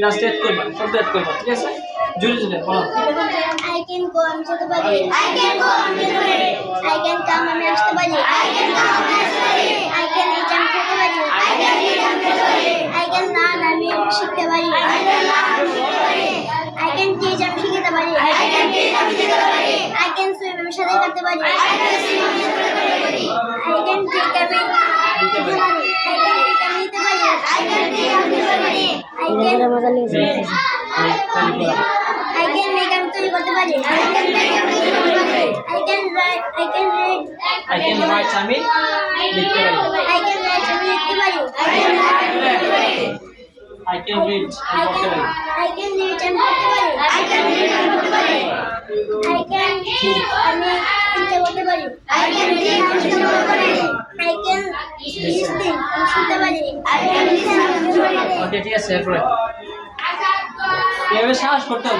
Last add করবা, শব্দ add করবা, ঠিক আছে? জোরে জোরে বলো। I can go, আমি যেতে পারি। I can go, আমি যেতে পারি। I can come, আমি আসতে পারি। I can come, আমি আসতে পারি। I can eat, আমি খেতে পারি। I can eat, আমি খেতে পারি। I can learn, আমি শিখতে পারি। I can learn, আমি শিখতে পারি। I can teach, আমি শিখতে পারি। I can teach, আমি শিখতে পারি। I can swim, আমি সাঁতার কাটতে পারি। I can swim, আমি সাঁতার কাটতে পারি। I can take, আমি নিতে পারি। I can take, আমি নিতে পারি। I can take, আমি নিতে পারি। I can মজা লেগেছে। I can make, আমি তৈরি করতে পারি। I can make, আমি তৈরি করতে পারি। I can write, I can read, I can write, আমি লিখতে পারি। I can write, আমি লিখতে পারি। I can write, আমি লিখতে পারি। I can read, আমি পড়তে পারি। I can read, আমি পড়তে পারি। I can read, আমি পড়তে পারি। I can think, আমি চিন্তা করতে পারি। I can think, আমি চিন্তা করতে পারি। I can listen, আমি শুনতে পারি। I can listen, আমি শুনতে পারি। ওকে, ঠিক আছে, এরপরে এভাবে সাহস করতে হবে।